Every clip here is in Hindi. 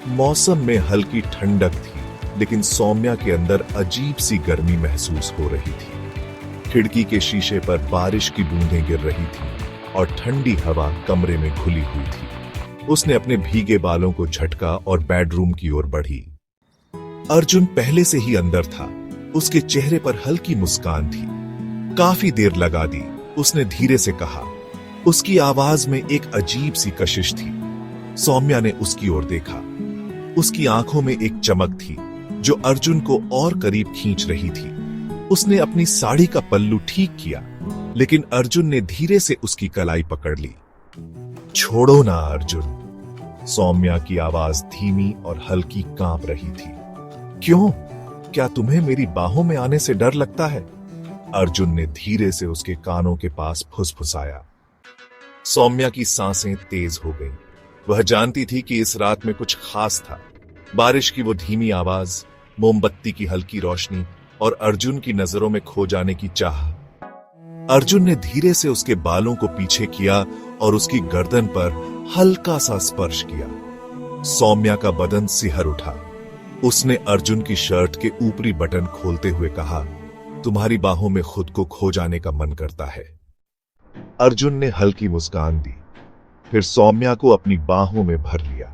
मौसम में हल्की ठंडक थी, लेकिन सौम्या के अंदर अजीब सी गर्मी महसूस हो रही थी। खिड़की के शीशे पर बारिश की बूंदें गिर रही थी और ठंडी हवा कमरे में घुली हुई थी। उसने अपने भीगे बालों को झटका और बेडरूम की ओर बढ़ी। अर्जुन पहले से ही अंदर था। उसके चेहरे पर हल्की मुस्कान थी। काफी देर लगा दी, उसने धीरे से कहा। उसकी आवाज में एक अजीब सी कशिश थी। सौम्या ने उसकी ओर देखा। उसकी आंखों में एक चमक थी जो अर्जुन को और करीब खींच रही थी। उसने अपनी साड़ी का पल्लू ठीक किया, लेकिन अर्जुन ने धीरे से उसकी कलाई पकड़ ली। छोड़ो ना अर्जुन। सौम्या की आवाज धीमी और हल्की कांप रही थी। क्यों? क्या तुम्हें मेरी बाहों में आने से डर लगता है? अर्जुन ने धीरे से उसके कानों के पास फुसफुसाया। सौम्या की सांसें तेज हो गईं। वह जानती थी कि इस रात में कुछ खास था। बारिश की वो धीमी आवाज, मोमबत्ती की हल्की रोशनी और अर्जुन की नजरों में खो जाने की चाह। अर्जुन ने धीरे से उसके बालों को पीछे किया और उसकी गर्दन पर हल्का सा स्पर्श किया। सौम्या का बदन सिहर उठा। उसने अर्जुन की शर्ट के ऊपरी बटन खोलते हुए कहा, तुम्हारी बाहों में खुद को खो जाने का मन करता है। अर्जुन ने हल्की मुस्कान दी, फिर सौम्या को अपनी बाहों में भर लिया।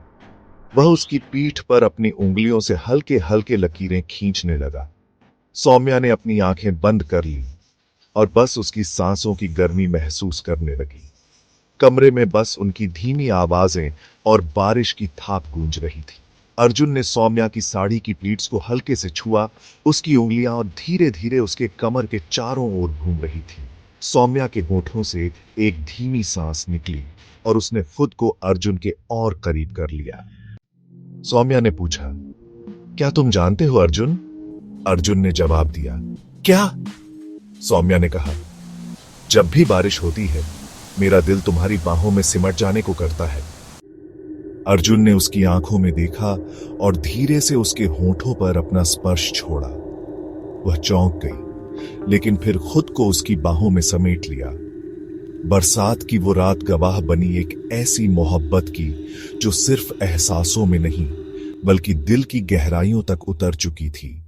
वह उसकी पीठ पर अपनी उंगलियों से हल्के हल्के लकीरें खींचने लगा। सौम्या ने अपनी आंखें बंद कर ली और बस उसकी सांसों की गर्मी महसूस करने लगी। कमरे में बस उनकी धीमी आवाजें और बारिश की थाप गूंज रही थी। अर्जुन ने सौम्या की साड़ी की प्लीट्स को हल्के से छुआ। उसकी उंगलियां और धीरे धीरे उसके कमर के चारों ओर घूम रही थी। सौम्या के होठों से एक धीमी सांस निकली और उसने खुद को अर्जुन के और करीब कर लिया। सौम्या ने पूछा, क्या तुम जानते हो अर्जुन? अर्जुन ने जवाब दिया, क्या? सौम्या ने कहा, जब भी बारिश होती है मेरा दिल तुम्हारी बाहों में सिमट जाने को करता है। अर्जुन ने उसकी आंखों में देखा और धीरे से उसके होठों पर अपना स्पर्श छोड़ा। वह चौंक गई, लेकिन फिर खुद को उसकी बाहों में समेट लिया। बरसात की वो रात गवाह बनी एक ऐसी मोहब्बत की जो सिर्फ एहसासों में नहीं बल्कि दिल की गहराइयों तक उतर चुकी थी।